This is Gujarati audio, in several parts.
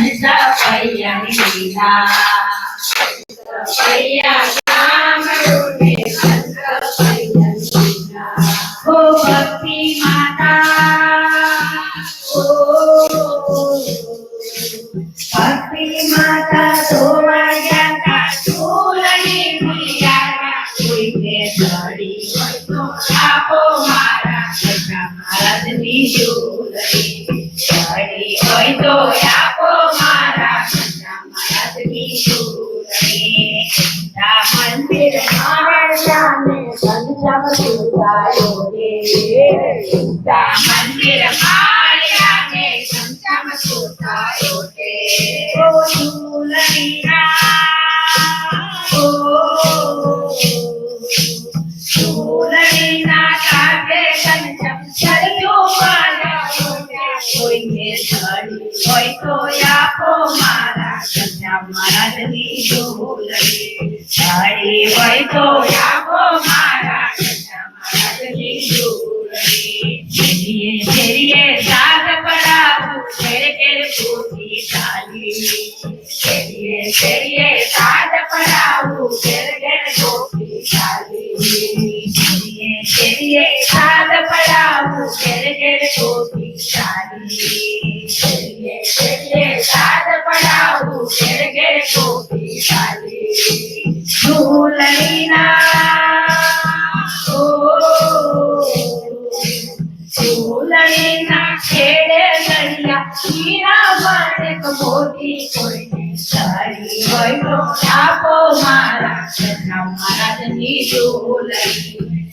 પૈયાની લીલા પૈયા સાંભળું ને સંત પૈયાની લીલા ઓ ભક્તિ માતા ઓ ભક્તિ માતા ધોવા ગયા ચૂલની મિયારા કોઈને ચડી હોય તો આપો મારા સગા મહારાજની ચૂલની ચડી હોય તો આપો મારા સગા મહારાજની ચૂલની મંદિર મારસાને સંજમ સુધાયો રે મંદિર માર્યાને સંજમ સુધાયો રે ઓ ચૂલની ચૂલણીના કાંઠે સંજમ ચડ્યો માર્યો કોઈને ચડી હોય તો આપો મારા સગા મહારાજની ચૂલની ચડી હોય તો આપો મારા સગા મહારાજની ચૂલની ફેરીએ સાદ પડાવું ઘેર ઘેર પૂછી ચાલી ફેરીએ સાદ પડાવું ઘેર ઘેર પૂછી ચાલી ફેરીએ સાદ પડાવું ઘેર ઘેર પૂછી ચાલી ફેરીએ સાદ પડાવું ઘેર ઘેર પૂછી ચાલી ચૂલણીના છેડે દરિયા હીરા માણેક મોતી કોઈને ચડી હોય તો આપો મારા સગા મહારાજની ચૂલણી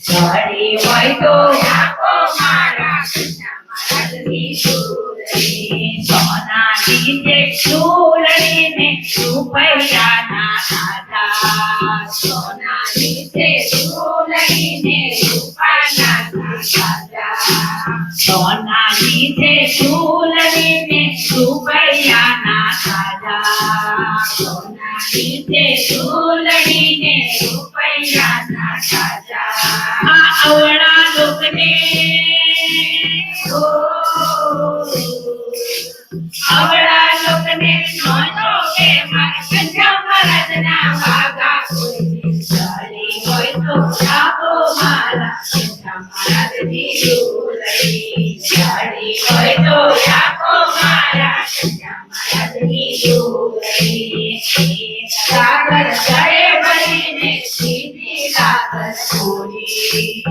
ચડી હોય તો આપો મારા સગા મહારાજની ચૂલણી સોનાની જે ચૂલણીને રૂપિયાના દાદા સોનાની જે ચૂલણીને રૂપિયાના દાદા સોનાની જે ચૂલણીને રૂપિયાના દાદા સોનાની જે ચૂલણીને રૂપિયાના દાદા આ અવળા લોકને અવળા લોકને નોંધો કે મારા સંજમ મહારાજના વાગા કોઈને ચડી હોય તો આપો મારા સંજમ મહારાજની ચૂલણી ચડી હોય તો આપો મારા સંજમ મહારાજની ચૂલણી સાગર જળે ભરીને સીધી સાગર પૂરી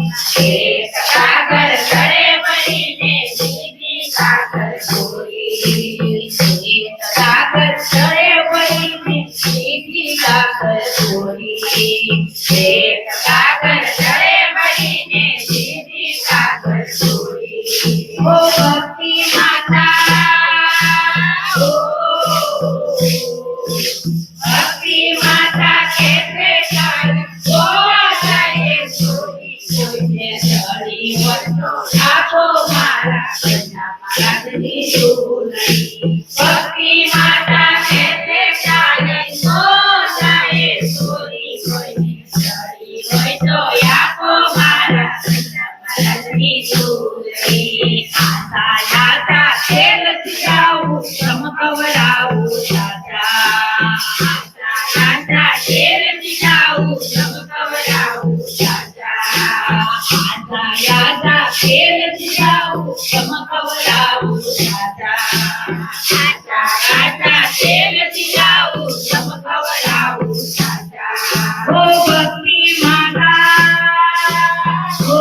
એક સાગર જળે ભરીને સીધી સાગર પૂરી સાગર જળે ભરીને સીધી સાગર પૂરી એક સાગર જળે ભરીને સીધી સાગર પૂરી ઓ ભક્તિ માતા ઓ ભક્તિ માતા કેસે ચાલ ગોવા જાય સોરી કોઈને ચડી હોય તો આપો મારા સગા મહારાજની ચૂલણી ભક્તિ માતા કેસે ચાલે ગોવા જાય સોરી કોઈને ચડી હોય તો આપો મારા સગા મહારાજની ચૂલણી આશા યાતા તેલ જાવું ચમકવડાવું દાદા આશા તેલ જાવું ચમકવડાવું દાદા આશા યાતા તેલ જાવું ચમકવડાવું દાદા આશા તેલ જાવું ચમકવડાવું દાદા ઓ ભક્તિ માતા ઓ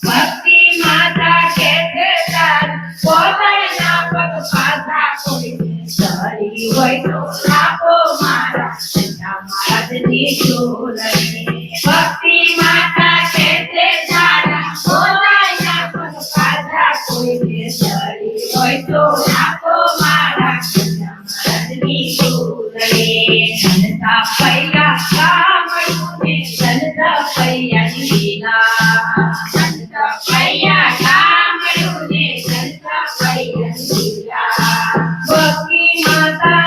ભક્તિ માતા કેસે ચાલ પોતાના પગ પાછા કોઈને ચડી હોય તો આપો મારા સગા મહારાજની ચૂલણી ભક્તિ માતા કેસે ચાલ પોતાના પગ પાછા કોઈને ચડી હોય તો આપો મારા સગા મહારાજની ચૂલણી સંતા પૈયા ગામડું ને સંતા પૈયાની લીલા સંતા પૈયા ગામડું ને સંતા પૈયાની લીલા ભક્તિ માતા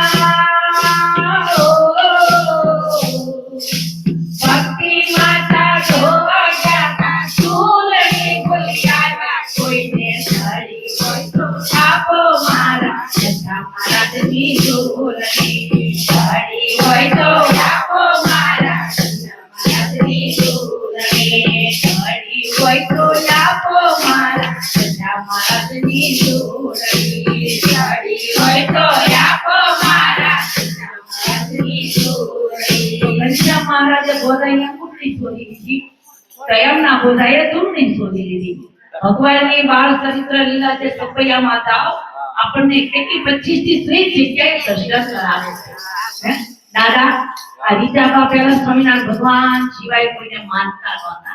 ભક્તિ માતા ધોવા ગયા ચૂલણી બોલ્યા કોઈને ચડી હોય તો આપો મારા સજા મહારાજની જોડણી ઘડી હોય તો આપો મારા સજા મહારાજની જોડણી ઘડી હોય તો આપો મારા સજા મહારાજની જોડણી ઘડી હોય તો આપો મારા સજા મહારાજની જોડણી ઘનશ્યામ મહારાજે ગોદાઈયા કુટલી શોધી લીધી સ્વયંના ગોદાઈએ ધૂળની શોધી લીધી ભગવાનની બાળ ચરિત્ર લીલા જે કપૈયા માતા આપણને કેટલી 25 થી 30 જગ્યાએ દર્શન કરાવે છે હે? દાદા આ રીતાબા પહેલા સ્વામિનારાયણ ભગવાન સિવાય કોઈને માનતા નહોતા